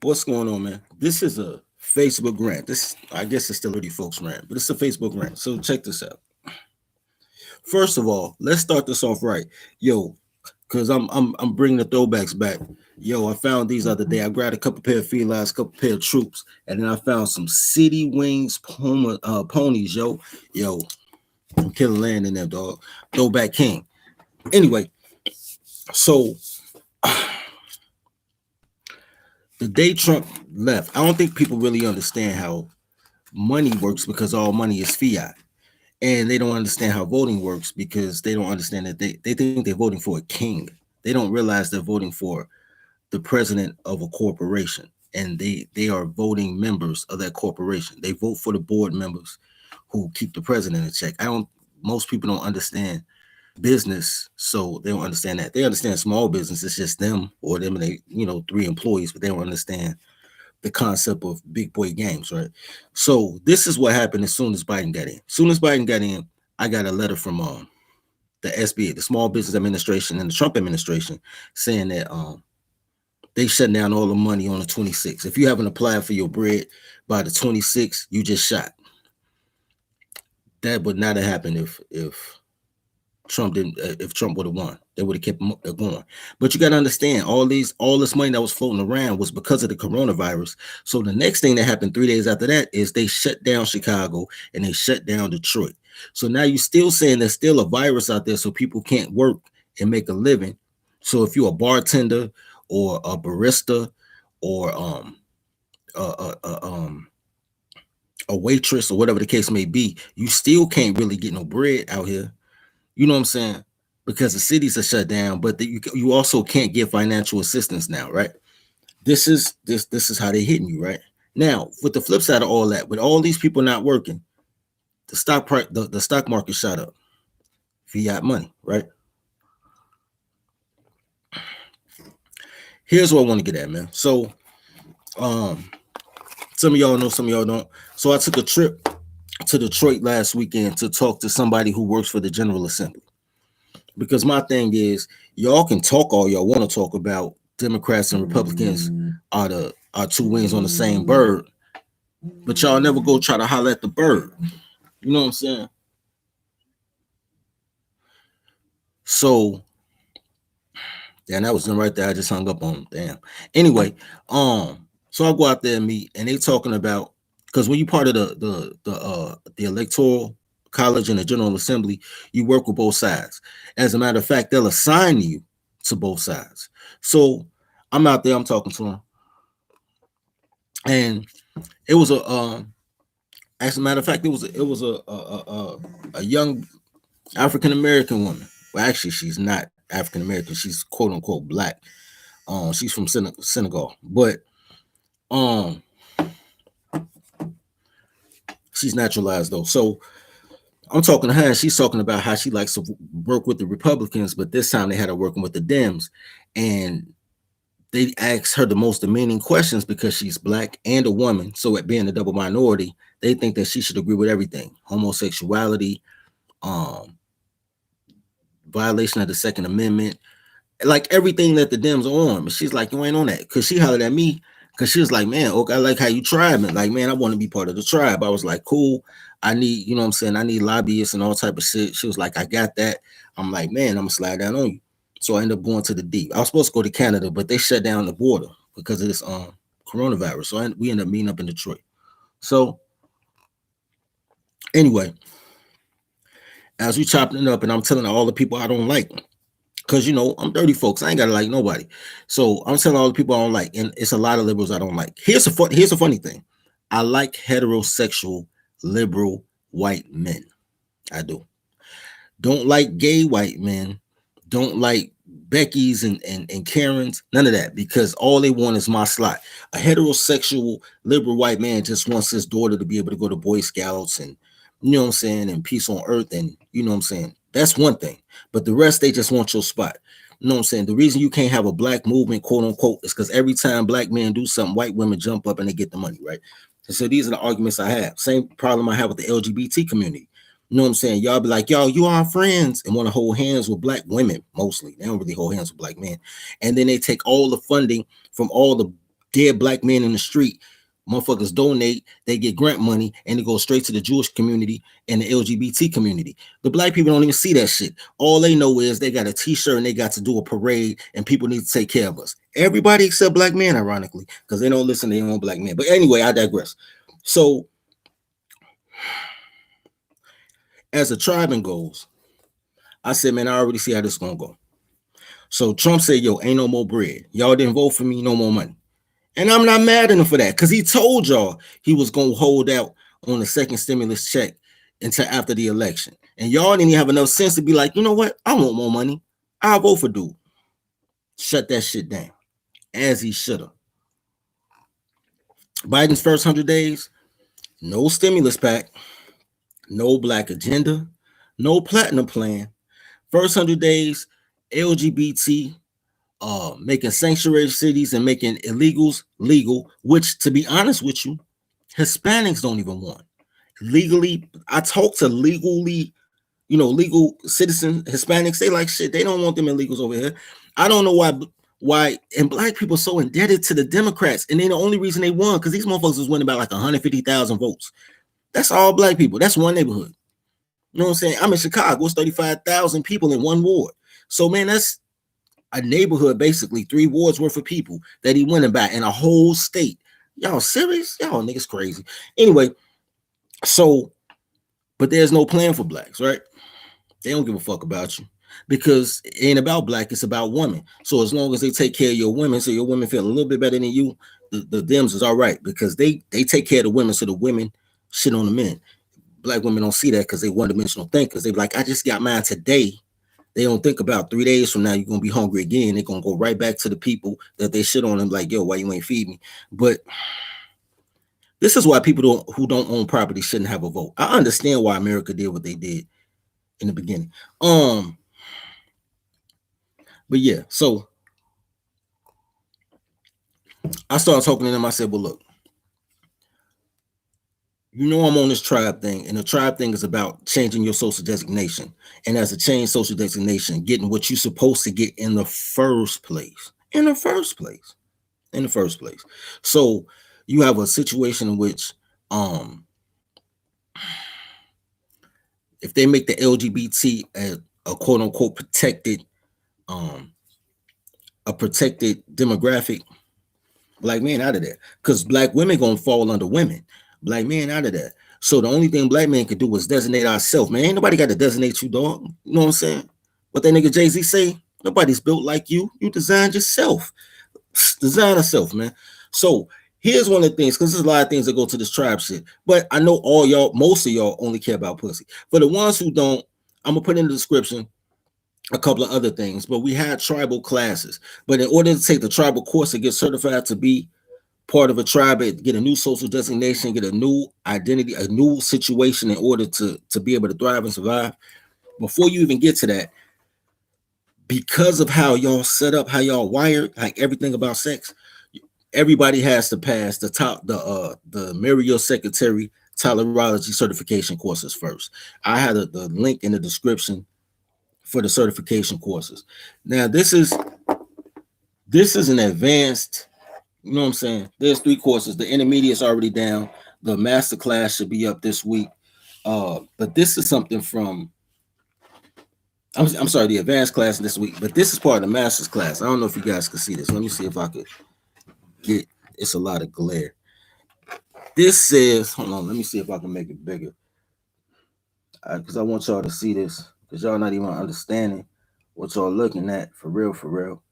What's going on, man? This is a Facebook rant. This, I guess, it's still a folks rant, but it's a Facebook rant. So check this out. First of all, let's start this off right, yo, because I'm bringing the throwbacks back. Yo, I found these other day. I grabbed a couple pair of felines, couple pair of troops, and then I found some City Wings ponies. Yo, I'm killing land in there, dog. Throwback king. Anyway, so the day Trump left, I don't think people really understand how money works because all money is fiat. And they don't understand how voting works because they don't understand that they think they're voting for a king. They don't realize they're voting for the president of a corporation. And they are voting members of that corporation. They vote for the board members who keep the president in check. I don't Most people don't understand business, so they don't understand that. They understand small business, it's just them or them and three employees, but they don't understand the concept of big boy games, right? So this is what happened as soon as Biden got in. As soon as Biden got in, I got a letter from the SBA, the Small Business Administration, and the Trump administration saying that they shut down all the money on the 26th. If you haven't applied for your bread by the 26th, you just shot. That would not have happened if Trump would have won. They would have kept going. But you got to understand, all this money that was floating around was because of the coronavirus. So the next thing that happened 3 days after that is they shut down Chicago and they shut down Detroit. So now you're still saying there's still a virus out there, so people can't work and make a living. So if you're a bartender or a barista or a waitress or whatever the case may be, you still can't really get no bread out here. You know what I'm saying? Because the cities are shut down, but you also can't get financial assistance now, right? This is how they're hitting you, right? Now, with the flip side of all that, with all these people not working, the stock price, the stock market shot up. Fiat money, right? Here's what I want to get at, man. So, some of y'all know, some of y'all don't. So I took a trip to Detroit last weekend to talk to somebody who works for the General Assembly. Because my thing is, y'all can talk all y'all want to talk about. Democrats and Republicans are two wings on the same bird, but y'all never go try to holler at the bird. You know what I'm saying? So, damn, that was them right there. I just hung up on them. Damn. Anyway, so I go out there and meet, and they talking about, because when you part of the electoral college and the General Assembly, you work with both sides. As a matter of fact, they'll assign you to both sides. So I'm out there, I'm talking to them, and it was as a matter of fact, it was a young African American woman. Well, actually, she's not African American. She's quote unquote black. She's from Senegal, but she's naturalized though. So I'm talking to her, and she's talking about how she likes to work with the Republicans, but this time they had her working with the Dems, and they asked her the most demeaning questions because she's black and a woman. So at being a double minority, they think that she should agree with everything: homosexuality, violation of the Second Amendment, like everything that the Dems are on. But she's like, you ain't on that, because she hollered at me because she was like, man, okay, I like how you tribe me. Like, man, I want to be part of the tribe. I was like, cool. I need, you know what I'm saying? I need lobbyists and all type of shit. She was like, I got that. I'm like, man, I'm gonna slide down on you. So I ended up going to the deep. I was supposed to go to Canada, but they shut down the border because of this coronavirus. So we ended up meeting up in Detroit. So anyway, as we chopping it up, and I'm telling all the people I don't like, because I'm dirty folks. I ain't gotta like nobody. So I'm telling all the people I don't like, and it's a lot of liberals I don't like. Here's a funny thing. I like heterosexual liberal white men. I do. Don't like gay white men. Don't like Becky's and Karen's. None of that, because all they want is my slot. A heterosexual liberal white man just wants his daughter to be able to go to Boy Scouts and, you know what I'm saying, and peace on earth, and you know what I'm saying. That's one thing. But the rest, they just want your spot. You know what I'm saying? The reason you can't have a black movement, quote unquote, is because every time black men do something, white women jump up and they get the money, right? So these are the arguments I have. Same problem I have with the LGBT community. You know what I'm saying? Y'all be like, yo, you are friends, and want to hold hands with black women mostly. They don't really hold hands with black men. And then they take all the funding from all the dead black men in the street. Motherfuckers donate, they get grant money, and it goes straight to the Jewish community and the LGBT community. The black people don't even see that shit. All they know is they got a t-shirt and they got to do a parade, and people need to take care of us. Everybody except black men, ironically, because they don't listen to their own black men. But anyway, I digress. So, as the tribing goes, I said, man, I already see how this is gonna go. So Trump said, yo, ain't no more bread. Y'all didn't vote for me, no more money. And I'm not mad at him for that, because he told y'all he was going to hold out on the second stimulus check until after the election. And y'all didn't even have enough sense to be like, you know what? I want more money. I'll vote for dude. Shut that shit down, as he should have. Biden's first 100 days, no stimulus pack, no black agenda, no platinum plan. First 100 days, LGBT, making sanctuary cities and making illegals legal, which, to be honest with you, Hispanics don't even want. Legally, I talk to legally, legal citizen Hispanics. They like shit. They don't want them illegals over here. I don't know why, and black people are so indebted to the Democrats, and then the only reason they won because these motherfuckers was winning by like 150,000 votes. That's all black people. That's one neighborhood. You know what I'm saying? I'm in Chicago. It's 35,000 people in one ward. So, man, that's a neighborhood, basically 3 wards worth of people that he went by in a whole state. Y'all serious? Y'all niggas crazy. Anyway, so, but there's no plan for blacks, right? They don't give a fuck about you because it ain't about black, it's about women. So as long as they take care of your women, so your women feel a little bit better than you, the Dems is all right because they take care of the women, so the women shit on the men. Black women don't see that because they one-dimensional thinkers. They be like, I just got mine today. They don't think about 3 days from now you're gonna be hungry again. They're gonna go right back to the people that they shit on them, like, yo, why you ain't feed me? But this is why people who don't own property shouldn't have a vote. I understand why America did what they did in the beginning. But yeah, so I started talking to them. I said, well, look, I'm on this tribe thing, and the tribe thing is about changing your social designation. And as a changed social designation, getting what you're supposed to get in the first place. So you have a situation in which if they make the LGBT a quote unquote protected a protected demographic, black men out of there, because black women gonna fall under women. Black men out of there. So the only thing black men can do is designate ourselves, man. Ain't nobody got to designate you, dog. You know what I'm saying? What that nigga Jay-Z say? Nobody's built like you. You designed yourself. Design yourself, man. So here's one of the things, because there's a lot of things that go to this tribe shit. But I know most of y'all only care about pussy. For the ones who don't, I'm gonna put in the description a couple of other things. But we had tribal classes. But in order to take the tribal course and get certified to be part of a tribe, get a new social designation, get a new identity, a new situation in order to be able to thrive and survive. Before you even get to that, because of how y'all set up, how y'all wired, like everything about sex, everybody has to pass the Marry Your Secretary tolerology certification courses first. I had the link in the description for the certification courses. Now this is an advanced. You know what I'm saying? There's 3 courses. The intermediate's already down. The master class should be up this week. But this is something from, I'm sorry, the advanced class this week. But this is part of the master's class. I don't know if you guys can see this. Let me see if I could get, it's a lot of glare. This says, hold on, let me see if I can make it bigger. Because I want y'all to see this. Because y'all not even understanding what y'all looking at for real, for real.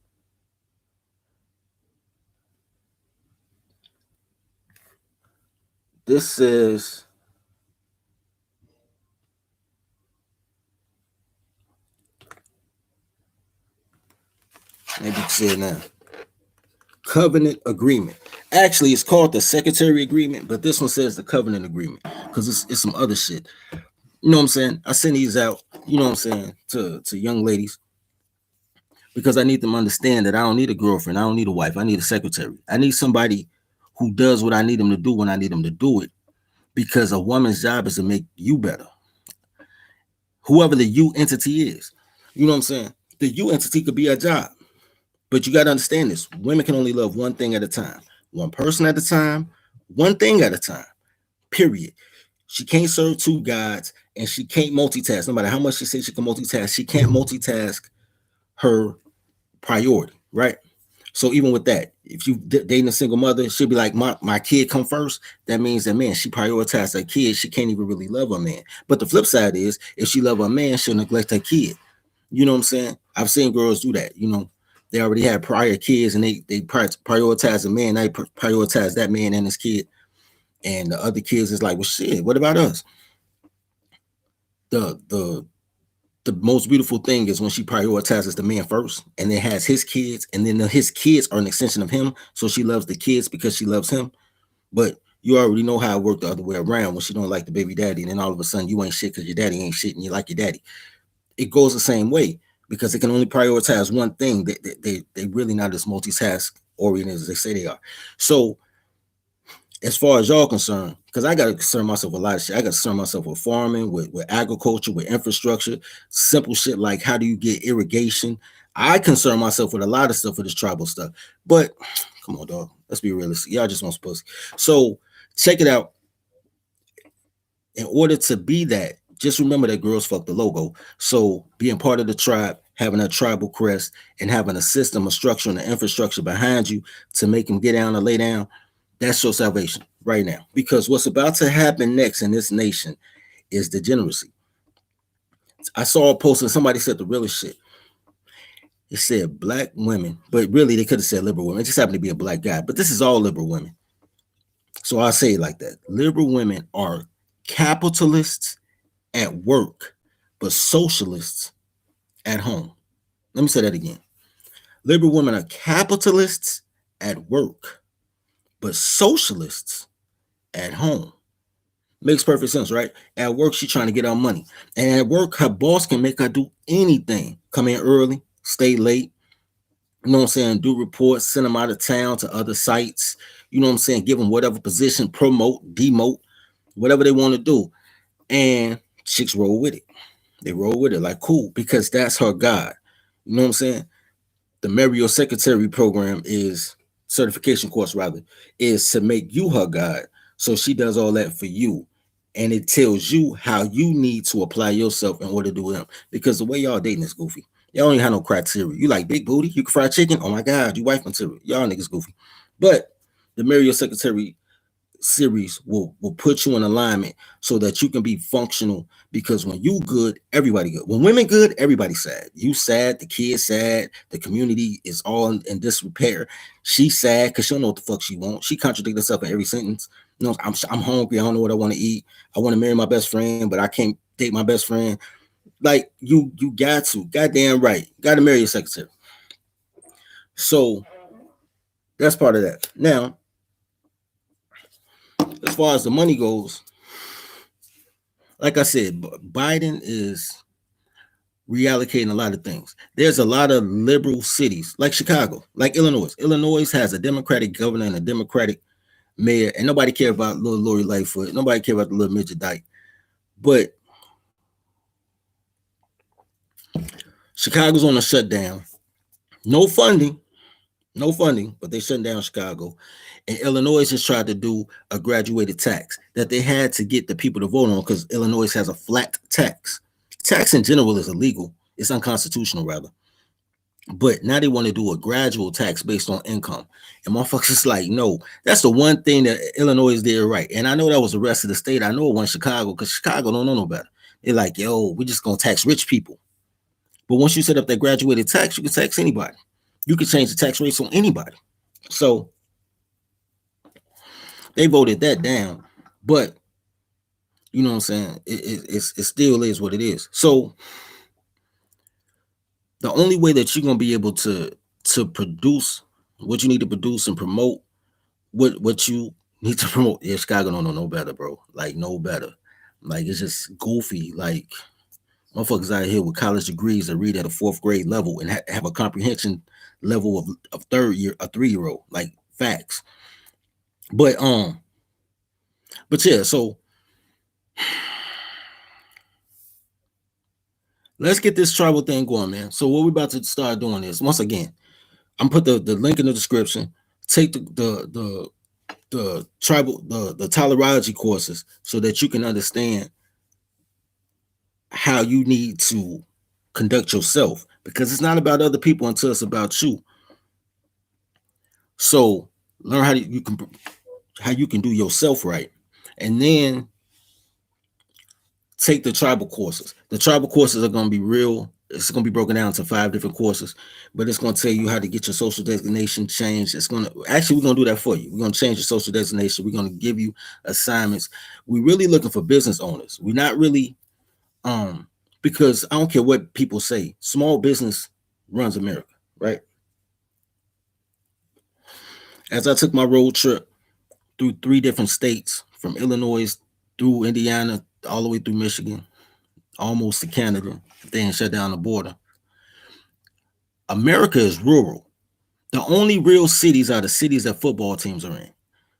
This says, maybe you can see it now. Covenant agreement. Actually, it's called the secretary agreement, but this one says the covenant agreement because it's some other shit. You know what I'm saying? I send these out, you know what I'm saying, to young ladies because I need them to understand that I don't need a girlfriend. I don't need a wife. I need a secretary. I need somebody who does what I need them to do when I need them to do it, because a woman's job is to make you better. Whoever the you entity is, you know what I'm saying? The you entity could be a job, but you got to understand this. Women can only love one thing at a time. one person at a time, one thing at a time. Period. She can't serve two gods, and she can't multitask. No matter how much she says she can multitask, she can't multitask her priority, right? So even with that, if you dating a single mother, she'll be like, my kid come first. That means that man, she prioritized her kid. She can't even really love her man. But the flip side is, if she love her man, she'll neglect her kid. You know what I'm saying? I've seen girls do that. You know, they already had prior kids, and they prioritize the man. They prioritize that man and his kid, and the other kids is like, well, shit. What about us? The the most beautiful thing is when she prioritizes the man first and then has his kids, and then his kids are an extension of him. So she loves the kids because she loves him. But you already know how it worked the other way around, when she don't like the baby daddy, and then all of a sudden you ain't shit because your daddy ain't shit and you like your daddy. It goes the same way, because they can only prioritize one thing. They really not as multitask oriented as they say they are. So as far as y'all concerned, because I got to concern myself with a lot of shit. I got to concern myself with farming, with agriculture, with infrastructure, simple shit like how do you get irrigation. I concern myself with a lot of stuff for this tribal stuff. But come on, dog. Let's be realistic. Y'all just want pussy. So check it out. In order to be that, just remember that girls fuck the logo. So being part of the tribe, having a tribal crest, and having a system, a structure, and an infrastructure behind you to make them get down and lay down, that's your salvation right now. Because what's about to happen next in this nation is degeneracy. I saw a post and somebody said the realest shit. It said black women, but really they could have said liberal women. It just happened to be a black guy, but this is all liberal women. So I say it like that. Liberal women are capitalists at work, but socialists at home. Let me say that again. Liberal women are capitalists at work, but socialists at home. Makes perfect sense, right? At work, she's trying to get her money. And at work, her boss can make her do anything. Come in early, stay late, you know what I'm saying? Do reports, send them out of town to other sites, you know what I'm saying? Give them whatever position, promote, demote, whatever they want to do. And chicks roll with it. They roll with it like cool, because that's her God. You know what I'm saying? The Marry Your Secretary program is certification course rather, is to make you her God. So she does all that for you. And it tells you how you need to apply yourself in order to do them. Because the way y'all dating is goofy. Y'all don't even have no criteria. You like big booty, you can fry chicken. Oh my God, you wife material. Y'all niggas goofy. But the Marry Your Secretary series will put you in alignment so that you can be functional, because when you good, everybody good. When women good, everybody sad. You sad, the kids sad, the community is all in disrepair. She sad because she don't know what the fuck she wants. She contradicts herself in every sentence. You know, I'm hungry, I don't know what I want to eat. I want to marry my best friend, but I can't date my best friend. Like you got to, goddamn right, got to marry your secretary. So that's part of that. Now, as far as the money goes, like I said, Biden is reallocating a lot of things. There's a lot of liberal cities like Chicago, like Illinois. Illinois has a Democratic governor and a Democratic mayor, and nobody care about little Lori Lightfoot. Nobody care about the little midget dyke. But Chicago's on a shutdown. No funding, no funding, but they shut down Chicago. And Illinois has tried to do a graduated tax that they had to get the people to vote on, because Illinois has a flat tax. Tax in general is illegal. It's unconstitutional, rather. But now they want to do a gradual tax based on income. And motherfuckers is like, no, that's the one thing that Illinois did right. And I know that was the rest of the state. I know it wasn't Chicago, because Chicago don't know no better. They're like, yo, we're just going to tax rich people. But once you set up that graduated tax, you can tax anybody. You can change the tax rates on anybody. So they voted that down. But you know what I'm saying? It still is what it is. So the only way that you're gonna be able to produce what you need to produce and promote what you need to promote. Yeah, Chicago don't know no better, bro. Like no better. Like it's just goofy. Like motherfuckers out here with college degrees that read at a fourth grade level and have a comprehension level of third year, a 3-year-old. Like facts. But yeah, so let's get this tribal thing going, man. So what we're about to start doing is, once again, I'm put the link in the description Take the tribal the tolerology courses so that you can understand how you need to conduct yourself, because it's not about other people until it's about you. So learn how you can do yourself right, and then take the tribal courses. The tribal courses are going to be real. It's going to be broken down into 5 different courses, but it's going to tell you how to get your social designation changed. It's going to actually, we're going to do that for you. We're going to change your social designation. We're going to give you assignments. We're really looking for business owners. We're not really, because I don't care what people say, small business runs America, right? As I took my road trip through 3 different states, from Illinois through Indiana, all the way through Michigan, almost to Canada, if they ain't shut down the border. America is rural. The only real cities are the cities that football teams are in.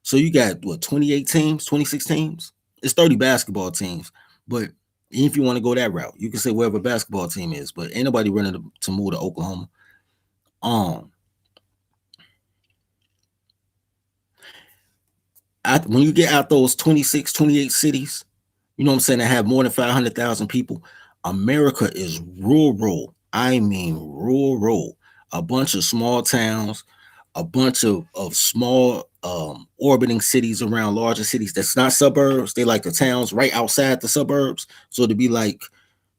So you got what, 28 teams, 26 teams? It's 30 basketball teams. But if you want to go that route, you can say wherever basketball team is, but ain't nobody running to move to Oklahoma. Um, when you get out those 26, 28 cities, you know what I'm saying, that have more than 500,000 people, America is rural. I mean rural. A bunch of small towns, a bunch of small orbiting cities around larger cities that's not suburbs. They like the towns right outside the suburbs. So to be like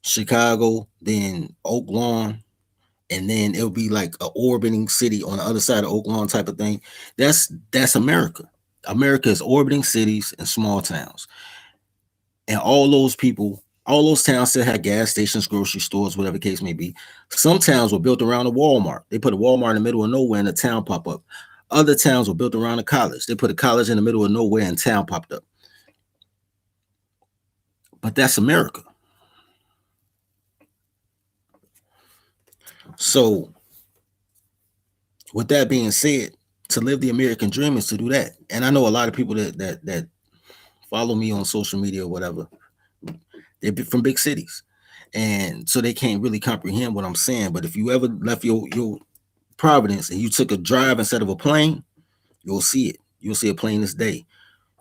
Chicago, then Oak Lawn, and then it'll be like a orbiting city on the other side of Oak Lawn type of thing. That's America. America is orbiting cities and small towns. And all those people, all those towns still had gas stations, grocery stores, whatever the case may be. Some towns were built around a Walmart. They put a Walmart in the middle of nowhere and a town pop up. Other towns were built around a college. They put a college in the middle of nowhere and town popped up. But that's America. So with that being said, to live the American dream is to do that. And I know a lot of people that follow me on social media or whatever, they're from big cities. And so they can't really comprehend what I'm saying. But if you ever left your Providence and you took a drive instead of a plane, you'll see it. You'll see a plane this day.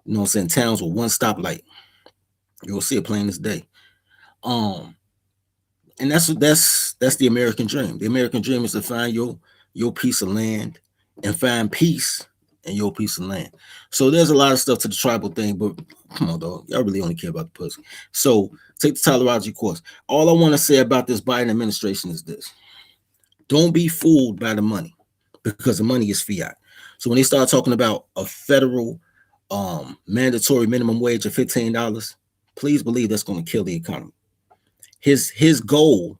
You know what I'm saying? Towns with one stoplight. You'll see a plane this day. And that's the American dream. The American dream is to find your piece of land and find peace in your piece of land. So there's a lot of stuff to the tribal thing, but come on, dog. Y'all really only care about the pussy. So take the tolerology course. All I want to say about this Biden administration is this. Don't be fooled by the money, because the money is fiat. So when they start talking about a federal mandatory minimum wage of $15, please believe that's going to kill the economy. His goal,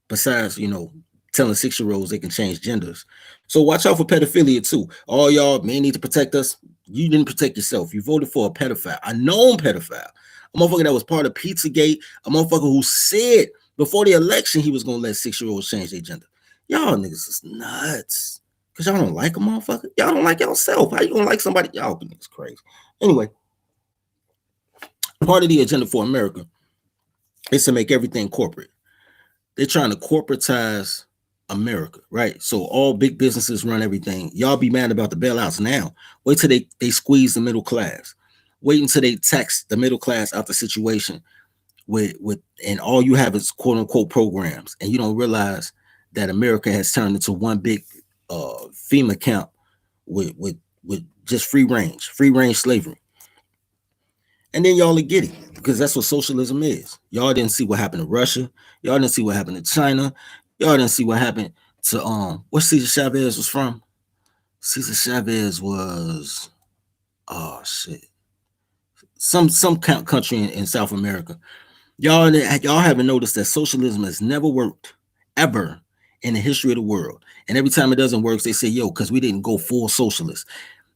besides telling 6-year-olds they can change genders. So watch out for pedophilia too. All y'all may need to protect us. You didn't protect yourself. You voted for a pedophile, a known pedophile, a motherfucker that was part of Pizzagate, a motherfucker who said before the election he was gonna let 6-year-olds change their gender. Y'all niggas is nuts. Cause y'all don't like a motherfucker. Y'all don't like yourself. How you gonna like somebody? Y'all niggas crazy. Anyway, part of the agenda for America is to make everything corporate. They're trying to corporatize America, right? So all big businesses run everything. Y'all be mad about the bailouts now. Wait till they squeeze the middle class. Wait until they tax the middle class out the situation with and all you have is quote unquote programs, and you don't realize that America has turned into one big FEMA camp with just free range slavery. And then y'all get it, because that's what socialism is. Y'all didn't see what happened to Russia. Y'all didn't see what happened to China. Y'all didn't see what happened to where Cesar Chavez was from. Cesar Chavez was some country in South America. Y'all haven't noticed that socialism has never worked ever in the history of the world. And every time it doesn't work, they say, yo, because we didn't go full socialist.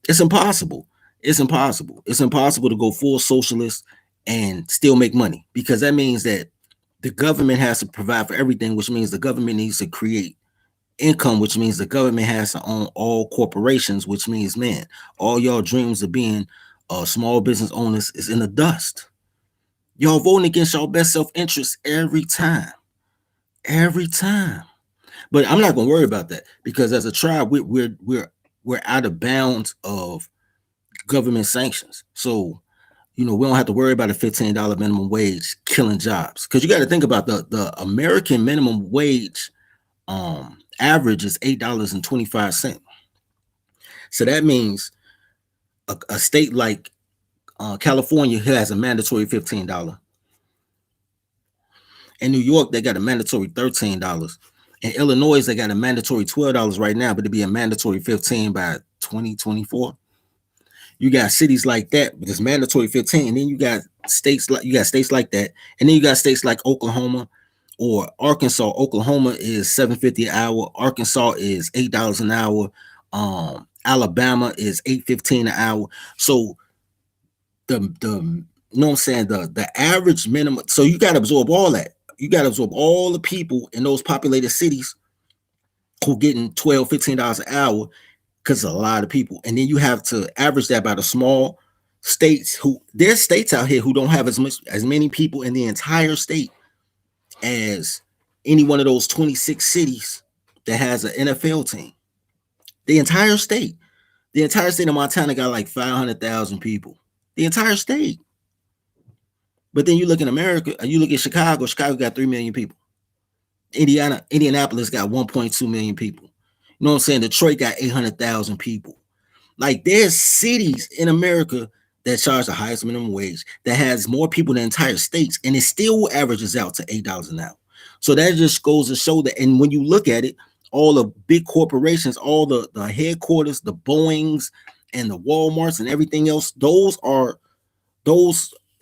It's impossible. It's impossible. It's impossible to go full socialist and still make money, because that means that the government has to provide for everything, which means the government needs to create income, which means the government has to own all corporations, which means, man, all y'all dreams of being small business owners is in the dust. Y'all voting against y'all best self-interest every time. Every time. But I'm not gonna worry about that, because as a tribe, we're we're out of bounds of government sanctions. So, we don't have to worry about a $15 minimum wage killing jobs. Because you got to think about the American minimum wage average is $8.25. So that means a state like California has a mandatory $15. In New York, they got a mandatory $13. In Illinois, they got a mandatory $12 right now, but it'll be a mandatory $15 by 2024. You got cities like that, but it's mandatory 15. And then you got states like that. And then you got states like Oklahoma or Arkansas. Oklahoma is $7.50 an hour. Arkansas is $8 an hour. Alabama is $8.15 an hour. So the you know what I'm saying, the average minimum. So you got to absorb all that. You got to absorb all the people in those populated cities who getting $12, $15 an hour, because a lot of people. And then you have to average that by the small states there's states out here who don't have as many people in the entire state as any one of those 26 cities that has an NFL team. The entire state of Montana got like 500,000 people. The entire state. But then you look in America, you look at Chicago got 3 million people. Indianapolis got 1.2 million people. You know what I'm saying? Detroit got 800,000 people. Like, there's cities in America that charge the highest minimum wage that has more people than entire states, and it still averages out to $8 an hour. So that just goes to show that. And when you look at it, all the big corporations, all the headquarters, the Boeings and the Walmarts and everything else, those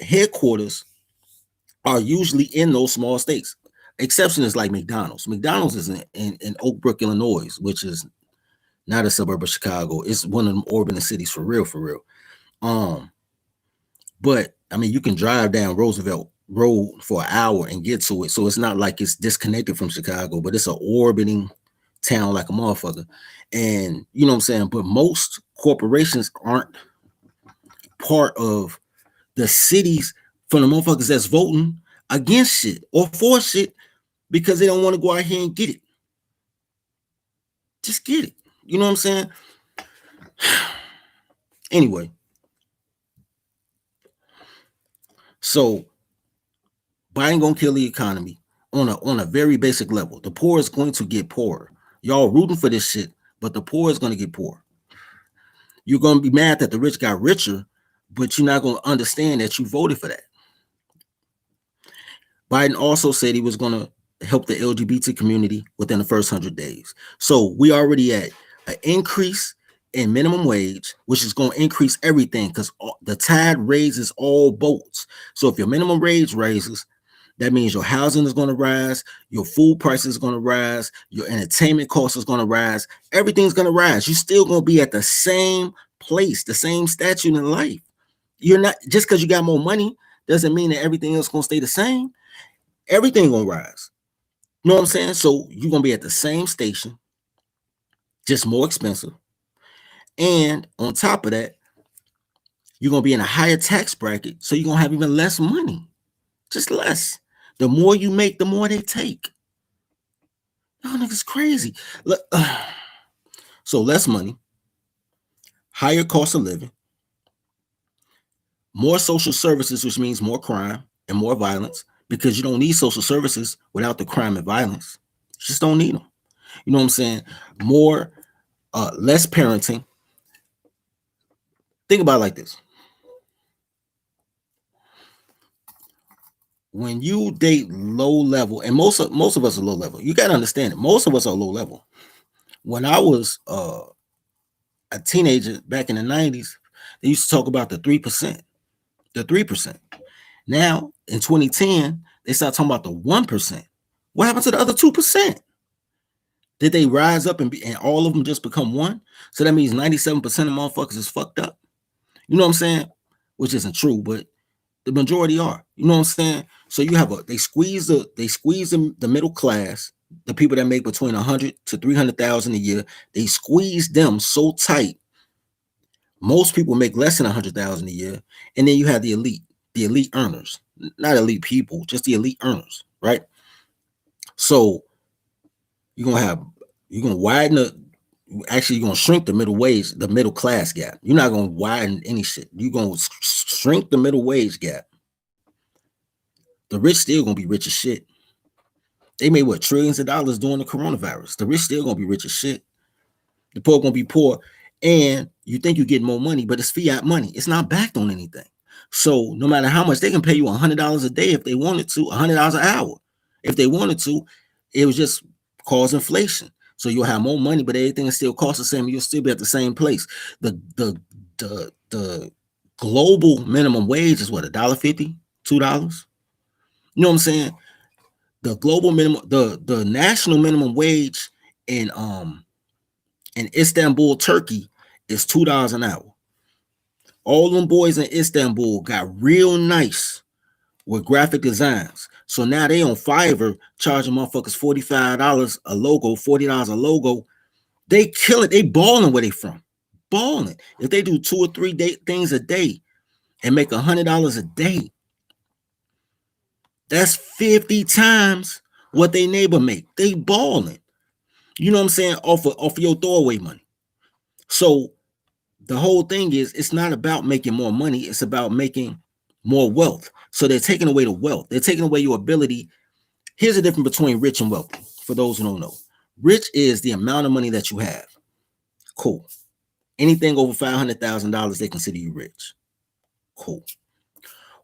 headquarters are usually in those small states. Exception is like McDonald's. McDonald's is in Oak Brook, Illinois, which is not a suburb of Chicago. It's one of them urban cities for real. But I mean, you can drive down Roosevelt Road for an hour and get to it. So it's not like it's disconnected from Chicago, but it's an orbiting town like a motherfucker. And you know what I'm saying? But most corporations aren't part of the cities from the motherfuckers that's voting against shit or for shit because they don't want to go out here and get it. Just get it. You know what I'm saying? Anyway. So Biden gonna kill the economy on a very basic level. The poor is going to get poorer. Y'all rooting for this shit, but the poor is gonna get poorer. You're gonna be mad that the rich got richer, but you're not gonna understand that you voted for that. Biden also said he was gonna help the LGBT community within the first 100 days. So we already at an increase in minimum wage, which is going to increase everything because the tide raises all boats. So if your minimum wage raises, that means your housing is going to rise, your food prices is going to rise, your entertainment costs is going to rise, everything's going to rise. You're still going to be at the same place, the same statute in life. You're not, just because you got more money doesn't mean that everything else is going to stay the same. Everything going to rise. You know what I'm saying? So you're going to be at the same station, just more expensive. And on top of that, you're going to be in a higher tax bracket. So you're going to have even less money. Just less. The more you make, the more they take. Y'all niggas crazy. Look, so less money, higher cost of living, more social services, which means more crime and more violence, because you don't need social services without the crime and violence. You just don't need them. You know what I'm saying? Less parenting. Think about it like this. When you date low level, and most of us are low level, you got to understand it. Most of us are low level. When I was a teenager back in the 90s, they used to talk about the 3%. The 3%. Now, in 2010, they started talking about the 1%. What happened to the other 2%? Did they rise up and all of them just become one? So that means 97% of motherfuckers is fucked up. You know what I'm saying? Which isn't true, but the majority are. You know what I'm saying? So you have they squeeze the middle class, the people that make between 100 to 300,000 a year. They squeeze them so tight. Most people make less than 100,000 a year, and then you have the elite earners, not elite people, just the elite earners, right? So you're gonna widen Actually, you're gonna shrink the middle wage, the middle class gap. You're not gonna widen any shit. You're gonna shrink the middle wage gap. The rich still gonna be rich as shit. They made what, trillions of dollars during the coronavirus. The rich still gonna be rich as shit. The poor gonna be poor, and you think you get more money, but it's fiat money. It's not backed on anything. So no matter how much, they can pay you $100 a day if they wanted to, $100 an hour if they wanted to. It was just cause inflation. So you'll have more money, but everything still costs the same. You'll still be at the same place. The global minimum wage is what, $1.50, $2. You know what I'm saying? The global minimum, the national minimum wage in Istanbul, Turkey, is $2 an hour. All them boys in Istanbul got real nice with graphic designs. So now they on Fiverr charging motherfuckers $45 a logo, $40 a logo. They kill it. They balling where they from. Balling. If they do 2 or 3 things a day and make $100 a day, that's 50 times what they neighbor make. They balling. You know what I'm saying? Off of your throwaway money. So the whole thing is, it's not about making more money. It's about making more wealth. So they're taking away the wealth. They're taking away your ability. Here's the difference between rich and wealthy. For those who don't know, rich is the amount of money that you have. Cool. Anything over $500,000, they consider you rich. Cool.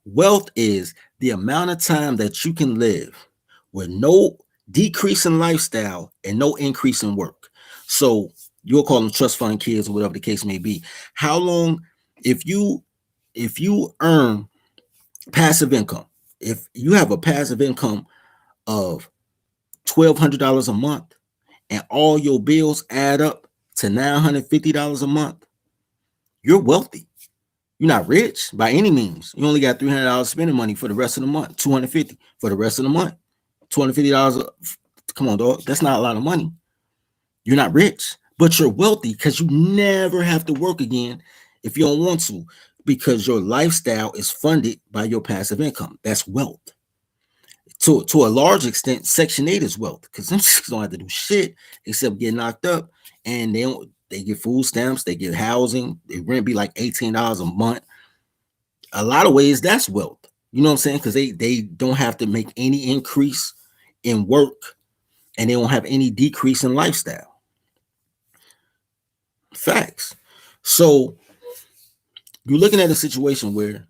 Wealth is the amount of time that you can live with no decrease in lifestyle and no increase in work. So you'll call them trust fund kids or whatever the case may be. How long, if you earn passive income, if you have a passive income of $1,200 a month and all your bills add up to $950 a month, you're wealthy. You're not rich by any means. You only got $300 spending money for the rest of the month, $250 for the rest of the month, $250. Come on, dog. That's not a lot of money. You're not rich, but you're wealthy because you never have to work again if you don't want to, because your lifestyle is funded by your passive income. That's wealth. To a large extent, Section 8 is wealth, because them don't have to do shit except get knocked up, and they get food stamps, they get housing, their rent be like $18 a month. A lot of ways, that's wealth. You know what I'm saying? Because they don't have to make any increase in work, and they don't have any decrease in lifestyle. Facts. So you're looking at a situation where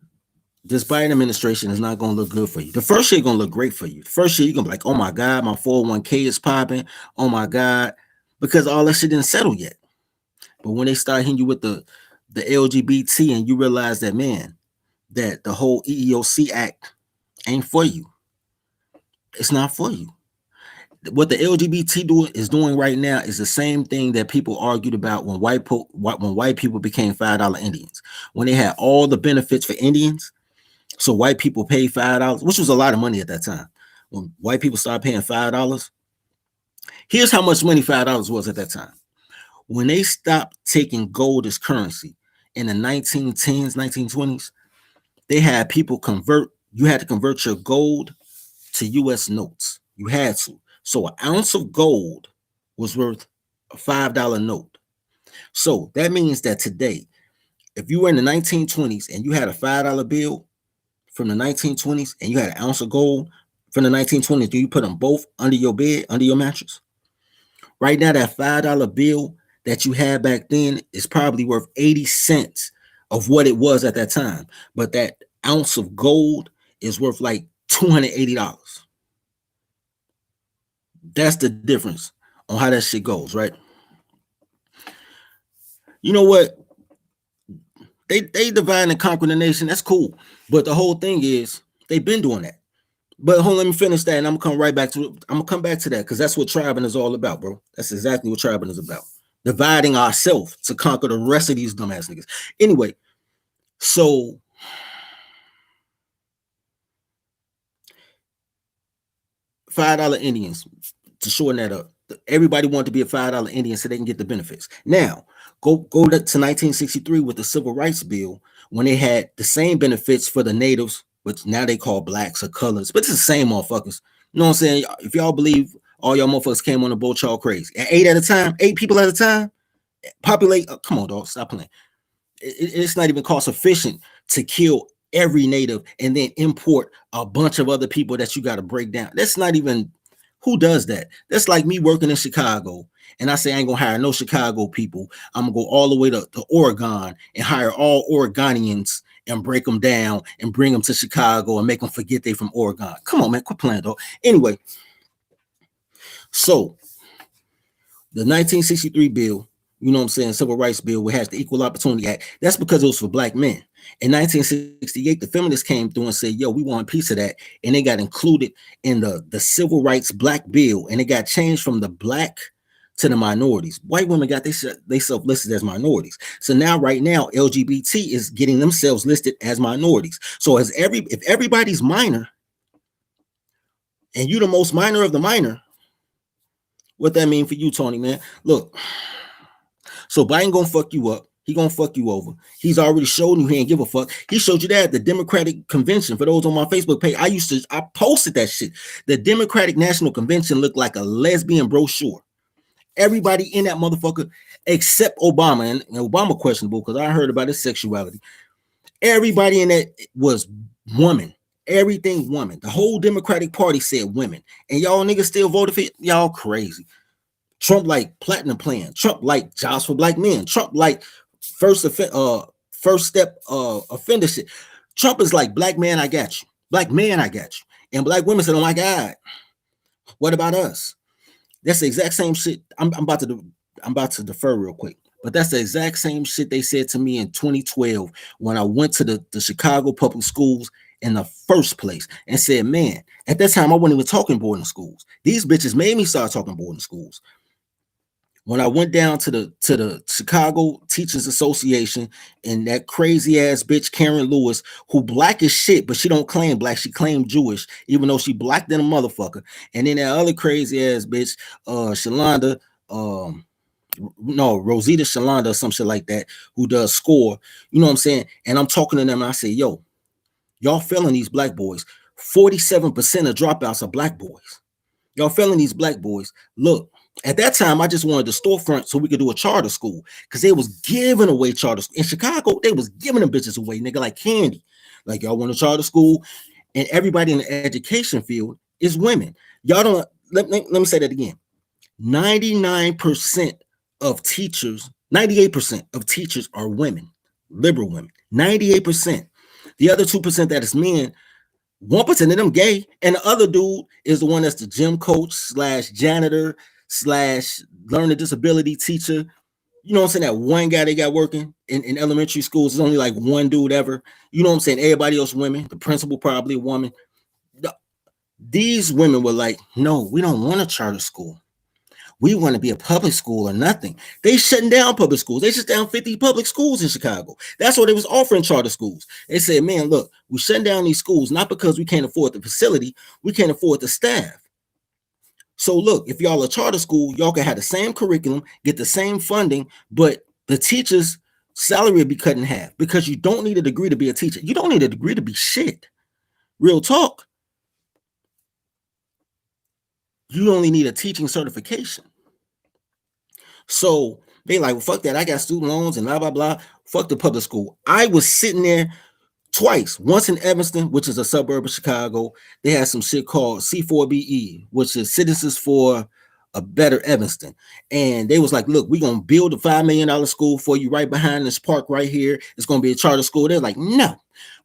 this Biden administration is not going to look good for you. The first year is going to look great for you. The first year you're going to be like, oh my God, my 401k is popping. Oh my God, because all that shit didn't settle yet. But when they start hitting you with the LGBT, and you realize that, man, that the whole EEOC Act ain't for you. It's not for you. What the LGBT is doing right now is the same thing that people argued about when white people became $5 Indians. When they had all the benefits for Indians, so white people paid $5, which was a lot of money at that time. When white people started paying $5, here's how much money $5 was at that time. When they stopped taking gold as currency in the 1910s, 1920s, they had people convert. You had to convert your gold to U.S. notes. You had to. So an ounce of gold was worth a $5 note. So that means that today, if you were in the 1920s and you had a $5 bill from the 1920s and you had an ounce of gold from the 1920s, do you put them both under your bed, under your mattress? Right now, that $5 bill that you had back then is probably worth 80 cents of what it was at that time. But that ounce of gold is worth like $280. That's the difference on how that shit goes, right? You know what? They divide and conquer the nation. That's cool. But the whole thing is, they've been doing that. But hold on, let me finish that, and I'm gonna come right back to it. I'm gonna come back to that, because that's what tribing is all about, bro. That's exactly what tribing is about. Dividing ourselves to conquer the rest of these dumbass niggas. Anyway, so $5 Indians, to shorten that up. Everybody wanted to be a $5 Indian so they can get the benefits. Now, go to 1963 with the Civil Rights Bill, when they had the same benefits for the natives, which now they call blacks or colors, but it's the same motherfuckers. You know what I'm saying? If y'all believe all y'all motherfuckers came on the boat, y'all crazy. And 8 at a time, 8 people at a time, Populate. Come on, dog. Stop playing. It's not even cost efficient to kill every native and then import a bunch of other people that you got to break down. That's not even, who does that? That's like me working in Chicago and I say I ain't gonna hire no Chicago people. I'm gonna go all the way to Oregon and hire all Oregonians and break them down and bring them to Chicago and make them forget they from Oregon. Come on, man, quit playing, dog. Anyway, so the 1963 bill, you know what I'm saying, Civil Rights Bill, which has the Equal Opportunity Act, that's because it was for black men. In 1968, the feminists came through and said, yo, we want a piece of that. And they got included in the Civil Rights Black Bill. And it got changed from the black to the minorities. White women got themselves listed as minorities. So now, right now, LGBT is getting themselves listed as minorities. So if everybody's minor, and you the most minor of the minor, what that mean for you, Tony, man? Look, so Biden gonna fuck you up. He gonna fuck you over. He's already shown you he ain't give a fuck. He showed you that at the Democratic Convention. For those on my Facebook page, I posted that shit. The Democratic National Convention looked like a lesbian brochure. Everybody in that motherfucker, except Obama, and Obama questionable because I heard about his sexuality. Everybody in that was woman. Everything woman. The whole Democratic Party said women. And y'all niggas still voted for it? Y'all crazy. Trump like platinum plan. Trump like jobs for black men. Trump like first step offender shit. Trump is like, black man, I got you. Black man, I got you. And black women said, oh my God, what about us? That's the exact same shit. I'm about to defer real quick. But that's the exact same shit they said to me in 2012 when I went to the Chicago public schools in the first place and said, man, at that time I wasn't even talking boarding schools. These bitches made me start talking boarding schools. When I went down to the Chicago Teachers Association and that crazy ass bitch Karen Lewis, who black as shit, but she don't claim black, she claimed Jewish, even though she black than a motherfucker. And then that other crazy ass bitch, Shalonda, Rosita Shalonda or some shit like that, who does SCORE, you know what I'm saying? And I'm talking to them and I say, yo, y'all failing these black boys. 47% of dropouts are black boys. Y'all failing these black boys. Look, at that time, I just wanted the storefront so we could do a charter school because they was giving away charter school. In Chicago, they was giving them bitches away, nigga, like candy. Like, y'all want a charter school? And everybody in the education field is women. Y'all don't, let me say that again. 99% of teachers, 98% of teachers are women, liberal women, 98%. The other 2% that is men, 1% of them gay, and the other dude is the one that's the gym coach / janitor / learning disability teacher. You know what I'm saying? That one guy they got working in elementary schools is only like one dude ever. You know what I'm saying? Everybody else women. The principal probably a woman. These women were like, no, we don't want a charter school. We want to be a public school or nothing. They shutting down public schools. They shut down 50 public schools in Chicago. That's what they was offering charter schools. They said, man, look, we shutting down these schools, not because we can't afford the facility, we can't afford the staff. So look, if y'all a charter school, y'all can have the same curriculum, get the same funding, but the teacher's salary will be cut in half because you don't need a degree to be a teacher. You don't need a degree to be shit. Real talk. You only need a teaching certification. So they like, well, fuck that. I got student loans and blah, blah, blah. Fuck the public school. I was sitting there twice. Once in Evanston, which is a suburb of Chicago. They had some shit called C4BE, which is Citizens for a Better Evanston. And they was like, look, we're going to build a $5 million school for you right behind this park right here. It's going to be a charter school. They're like, no,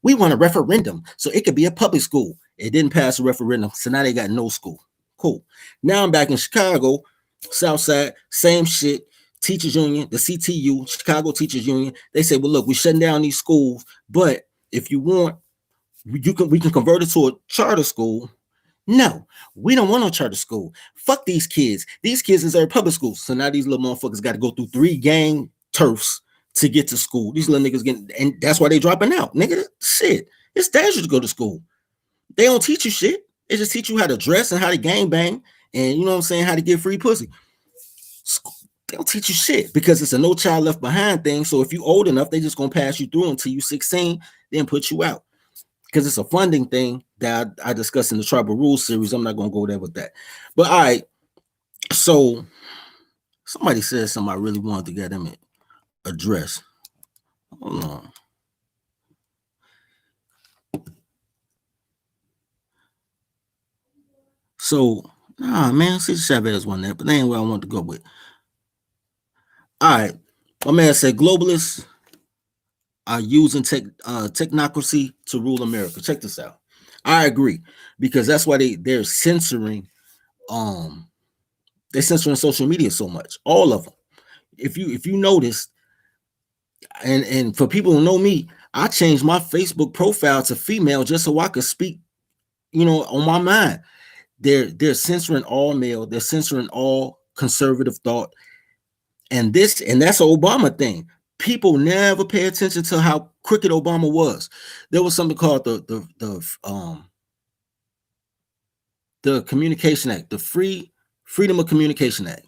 we want a referendum so it could be a public school. It didn't pass a referendum. So now they got no school. Cool. Now I'm back in Chicago, South Side, same shit. Teachers Union, the CTU, Chicago Teachers Union. They say, well, look, we're shutting down these schools, but if you want, we can convert it to a charter school. No, we don't want no charter school. Fuck these kids. These kids deserve public schools. So now these little motherfuckers got to go through 3 gang turfs to get to school. These little niggas getting, and that's why they dropping out. Nigga, shit. It's dangerous to go to school. They don't teach you shit. They just teach you how to dress and how to gang bang and, you know what I'm saying, how to get free pussy. They don't teach you shit because it's a no child left behind thing. So if you old enough, they just gonna pass you through until you 16, then put you out. Because it's a funding thing that I discussed in the Tribal Rules series. I'm not gonna go there with that. But all right, so Somebody said something I really wanted to get them address. Hold on. So, man, see Chavez won that, but that ain't where I want to go with. All right, my man said globalists are using technocracy to rule America. Check this out. I agree because that's why they're censoring they're censoring social media so much. All of them. If you notice, and for people who know me, I changed my Facebook profile to female just so I could speak, on my mind. They're censoring all male. They're censoring all conservative thought, and that's an Obama thing. People never pay attention to how crooked Obama was. There was something called the Communication Act, the Freedom of Communication Act.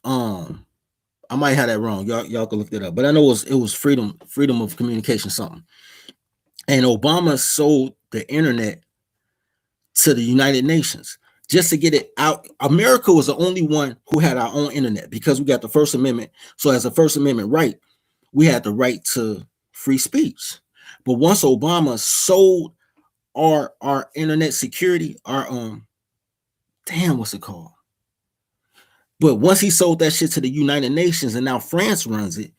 I might have that wrong. Y'all can look that up, but I know it was freedom of communication something. And Obama sold the internet to the United Nations just to get it out. America was the only one who had our own internet because we got the First Amendment. So as a First Amendment right, we had the right to free speech. But once Obama sold our internet security, our what's it called? But once he sold that shit to the United Nations and now France runs it,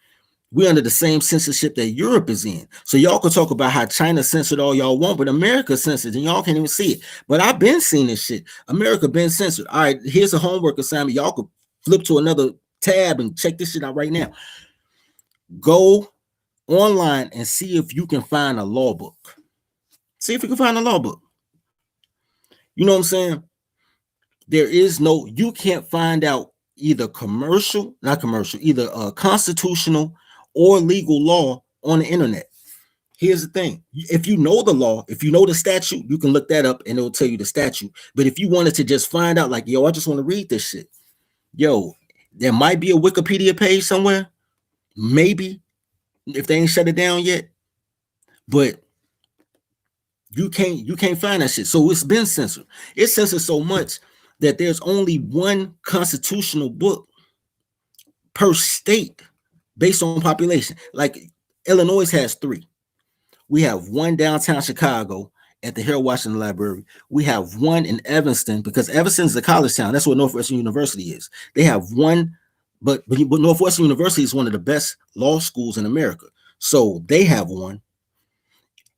we're under the same censorship that Europe is in. So y'all can talk about how China censored all y'all want, but America censored and y'all can't even see it. But I've been seeing this shit. America been censored. All right, here's a homework assignment. Y'all could flip to another tab and check this shit out right now. Go online and see if you can find a law book. See if you can find a law book. You know what I'm saying? You can't find out either either constitutional or legal law on the internet. Here's the thing. If you know the law, if you know the statute, you can look that up and it'll tell you the statute. But if you wanted to just find out, like, yo, I just want to read this shit. Yo, there might be a Wikipedia page somewhere. Maybe, if they ain't shut it down yet. But you can't find that shit. So it's been censored. It's censored so much that there's only one constitutional book per state based on population. Like Illinois has 3. We have one downtown Chicago at the Harold Washington Library. We have one in Evanston because Evanston is a college town. That's where Northwestern University is. They have one, but Northwestern University is one of the best law schools in America. So they have one.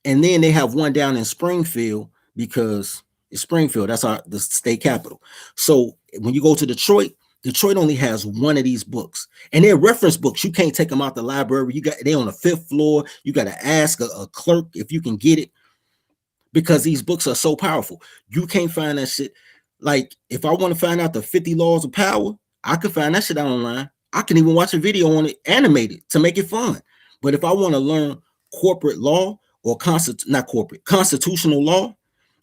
And then they have one down in Springfield because it's Springfield. That's the state capital. So when you go to Detroit only has one of these books, and they're reference books. You can't take them out the library. They on the 5th floor. You got to ask a clerk if you can get it because these books are so powerful. You can't find that shit. Like if I want to find out the 50 laws of power, I can find that shit out online. I can even watch a video on it animated to make it fun. But if I want to learn corporate law or constitutional law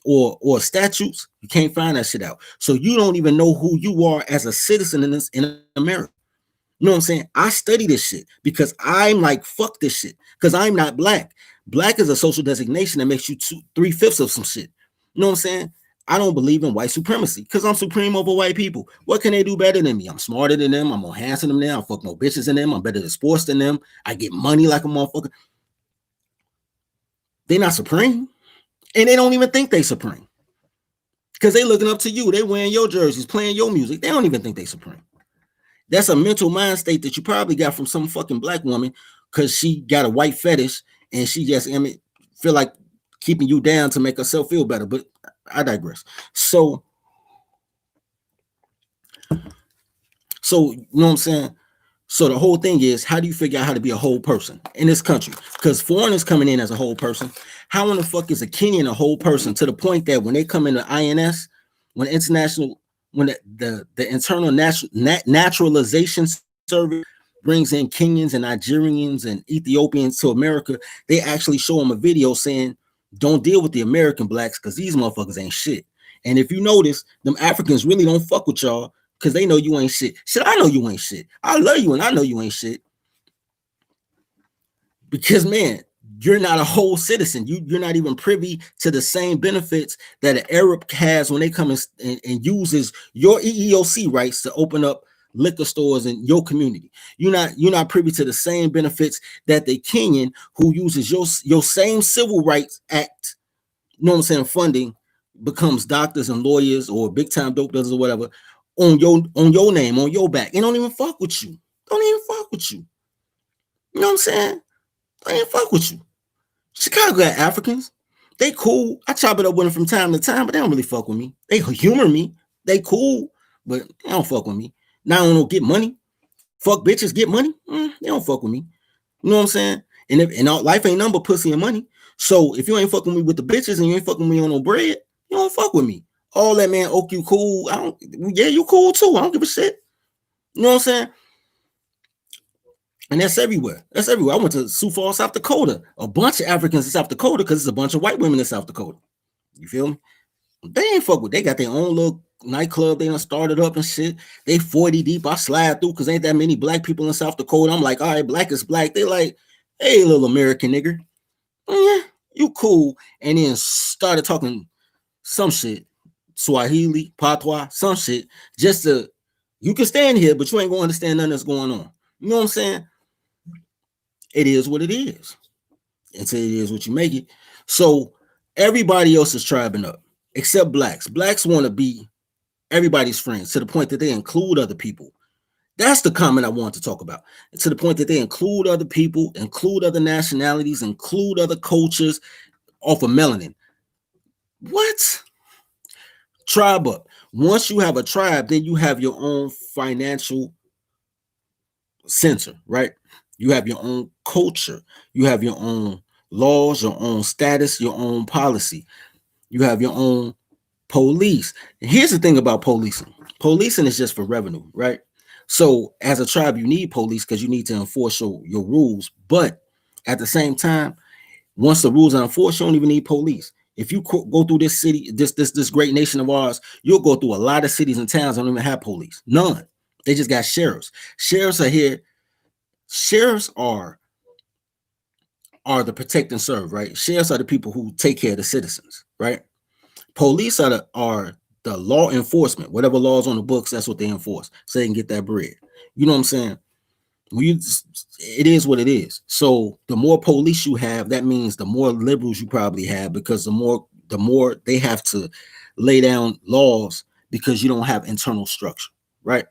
or statutes, you can't find that shit out. So you don't even know who you are as a citizen in America. You know what I'm saying? I study this shit because I'm like, fuck this shit. Because I'm not black. Black is a social designation that makes you 3/5 of some shit. You know what I'm saying? I don't believe in white supremacy because I'm supreme over white people. What can they do better than me? I'm smarter than them. I'm more handsome than them. I fuck more bitches than them. I'm better at sports than them. I get money like a motherfucker. They're not supreme. And they don't even think they supreme. Because they looking up to you. They wearing your jerseys, playing your music. They don't even think they supreme. That's a mental mind state that you probably got from some fucking black woman because she got a white fetish and she just feel like keeping you down to make herself feel better. But I digress. So you know what I'm saying? So the whole thing is, how do you figure out how to be a whole person in this country? Because foreigners coming in as a whole person. How in the fuck is a Kenyan a whole person to the point that when they come into INS, when the internal naturalization service brings in Kenyans and Nigerians and Ethiopians to America, they actually show them a video saying, don't deal with the American blacks because these motherfuckers ain't shit. And if you notice, them Africans really don't fuck with y'all because they know you ain't shit. Shit, I know you ain't shit. I love you and I know you ain't shit. Because, man, you're not a whole citizen. You're not even privy to the same benefits that an Arab has when they come and uses your EEOC rights to open up liquor stores in your community. You're not privy to the same benefits that the Kenyan who uses your same civil rights act, you know what I'm saying, funding, becomes doctors and lawyers or big time dope dealers or whatever on your name, on your back, and don't even fuck with you. Don't even fuck with you. You know what I'm saying? Don't even fuck with you. Chicago got Africans. They cool. I chop it up with them from time to time, but they don't really fuck with me. They humor me. They cool, but they don't fuck with me. Now I don't get money. Fuck bitches, get money. They don't fuck with me. You know what I'm saying? And life ain't nothing but pussy and money. So if you ain't fucking with me with the bitches and you ain't fucking with me on no bread, you don't fuck with me. All that, man. Oak, you cool. You cool too. I don't give a shit. You know what I'm saying? And that's everywhere. That's everywhere. I went to Sioux Falls, South Dakota. A bunch of Africans in South Dakota because it's a bunch of white women in South Dakota. You feel me? They ain't fuck with. They got their own little nightclub. They done started up and shit. They 40 deep. I slide through because ain't that many black people in South Dakota. I'm like, all right, black is black. They like, hey, little American nigger. Yeah, you cool. And then started talking some shit. Swahili, patois, some shit. Just to, you can stand here, but you ain't going to understand nothing that's going on. You know what I'm saying? It is what it is. Until it is what you make it. So everybody else is tribing up, except blacks. Blacks want to be everybody's friends to the point that they include other people. That's the comment I want to talk about. To the point that they include other people, include other nationalities, include other cultures off of melanin. What? Tribe up. Once you have a tribe, then you have your own financial center, right? You have your own culture. You have your own laws, your own status, your own policy. You have your own police. And here's the thing about policing. Policing is just for revenue, right? So as a tribe, you need police because you need to enforce your rules. But at the same time, once the rules are enforced, you don't even need police. If you go through this city, this great nation of ours, you'll go through a lot of cities and towns that don't even have police. None. They just got sheriffs. Sheriffs are here. Sheriffs are the protect and serve, right? Sheriffs are the people who take care of the citizens, right? Police are the law enforcement. Whatever laws on the books, that's what they enforce, so they can get that bread. You know what I'm saying? It is what it is. So the more police you have, that means the more liberals you probably have, because the more they have to lay down laws because you don't have internal structure, right?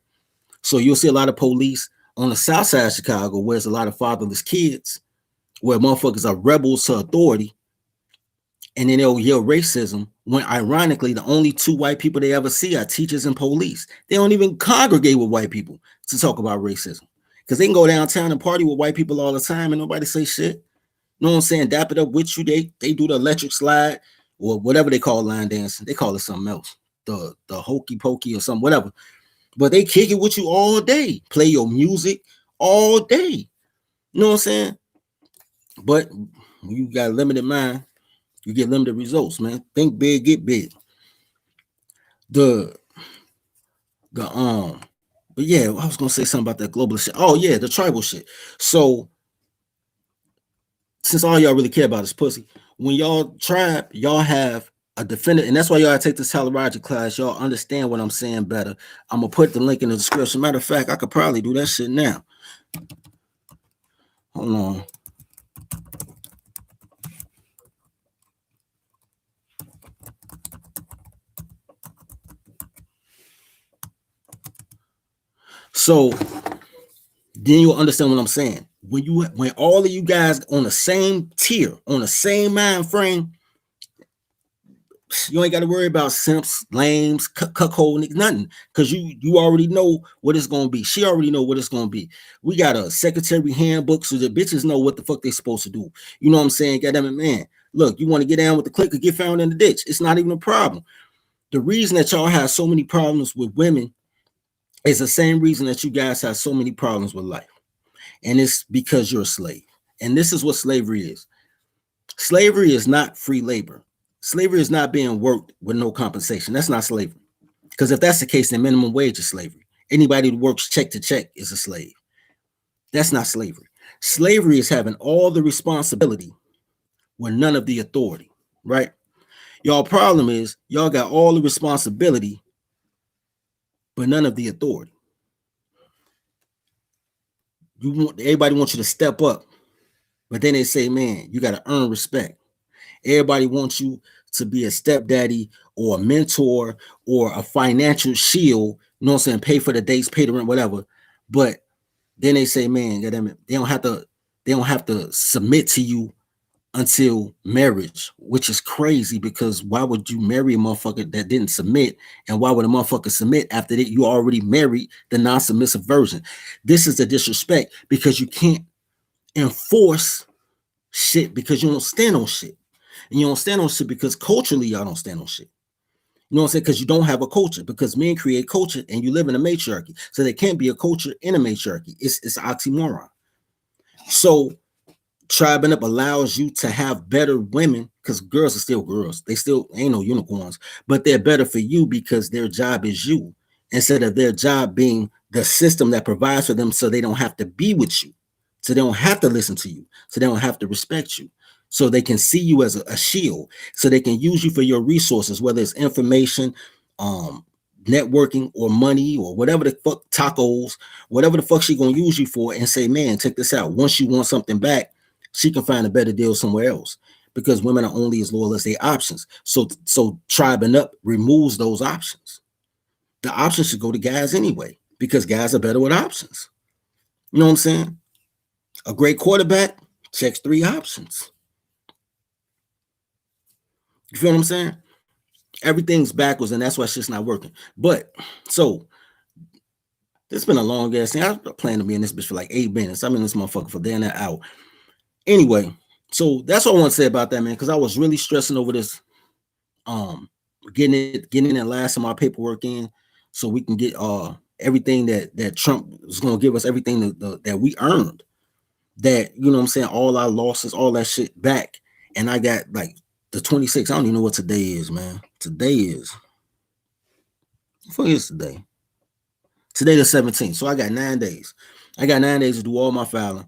So you'll see a lot of police on the south side of Chicago, where there's a lot of fatherless kids, where motherfuckers are rebels to authority, and then they'll yell racism when ironically the only two white people they ever see are teachers and police. They don't even congregate with white people to talk about racism, because they can go downtown and party with white people all the time and nobody say shit. You know what I'm saying? Dap it up with you. They do the electric slide or whatever they call line dancing. They call it something else, the hokey pokey or something, whatever. But they kick it with you all day, play your music all day. You know what I'm saying? But when you got a limited mind, you get limited results, man. Think big, get big. But yeah, I was gonna say something about that global shit. Oh yeah, the tribal shit. So since all y'all really care about is pussy, when y'all tribe, y'all have a defendant, and that's why y'all take this Talaraja class. Y'all understand what I'm saying better. I'm gonna put the link in the description. Matter of fact, I could probably do that shit now. Hold on. So then you'll understand what I'm saying. When all of you guys on the same tier, on the same mind frame, you ain't got to worry about simps, lames, cuckold, nothing, because you already know what it's gonna be. She already know what it's gonna be. We got a secretary handbook so the bitches know what the fuck they supposed to do. You know what I'm saying? Goddamn it, man. Look, you want to get down with the clique or get found in the ditch. It's not even a problem. The reason that y'all have so many problems with women is the same reason that you guys have so many problems with life. And it's because you're a slave. And this is what slavery is. Slavery is not free labor. Slavery is not being worked with no compensation. That's not slavery. Because if that's the case, then minimum wage is slavery. Anybody who works check to check is a slave. That's not slavery. Slavery is having all the responsibility with none of the authority, right? Y'all problem is y'all got all the responsibility, but none of the authority. Everybody wants you to step up, but then they say, man, you got to earn respect. Everybody wants you to be a stepdaddy or a mentor or a financial shield. You know what I'm saying? Pay for the dates, pay the rent, whatever. But then they say, man, they don't have to. They don't have to submit to you until marriage, which is crazy because why would you marry a motherfucker that didn't submit? And why would a motherfucker submit after that you already married the non-submissive version? This is the disrespect because you can't enforce shit because you don't stand on shit. And you don't stand on shit because culturally y'all don't stand on shit. You know what I'm saying? Because you don't have a culture, because men create culture and you live in a matriarchy. So there can't be a culture in a matriarchy. It's an oxymoron. So tribing up allows you to have better women because girls are still girls. They still ain't no unicorns, but they're better for you because their job is you instead of their job being the system that provides for them so they don't have to be with you. So they don't have to listen to you. So they don't have to respect you. So they can see you as a shield. So they can use you for your resources, whether it's information, um, networking, or money, or whatever the fuck, tacos, whatever the fuck she gonna use you for, and say, man, check this out. Once you want something back, she can find a better deal somewhere else because women are only as loyal as their options. So tribing up removes those options. The options should go to guys anyway because guys are better with options. You know what I'm saying? A great quarterback checks 3 options. You feel what I'm saying? Everything's backwards, and that's why shit's not working. But so it's been a long ass thing. I plan to be in this bitch for like 8 minutes. I'm in this motherfucker for damn that hour. Anyway, so that's what I want to say about that, man, because I was really stressing over this, getting that last of my paperwork in so we can get everything that Trump is going to give us, everything that we earned, that, you know what I'm saying, all our losses, all that shit back. And I got like the 26th. I don't even know what today is, man. What is today? Today the 17th. So I got 9 days. I got 9 days to do all my filing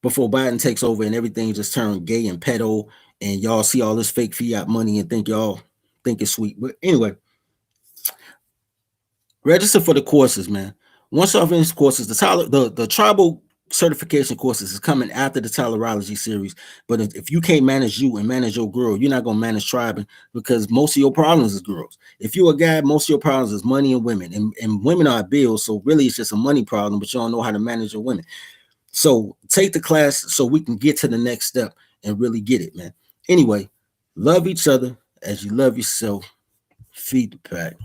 before Biden takes over and everything just turned gay and pedo, and y'all see all this fake fiat money and think y'all think it's sweet. But anyway, register for the courses, man. Once y'all finish courses, the tribal certification courses is coming after the Tylerology series. But if you can't manage you and manage your girl, you're not gonna manage tribing because most of your problems is girls. If you're a guy, most of your problems is money and women, and women are bills. So really, it's just a money problem, but you don't know how to manage your women. So take the class so we can get to the next step and really get it, man. Anyway, love each other as you love yourself. Feed the pack.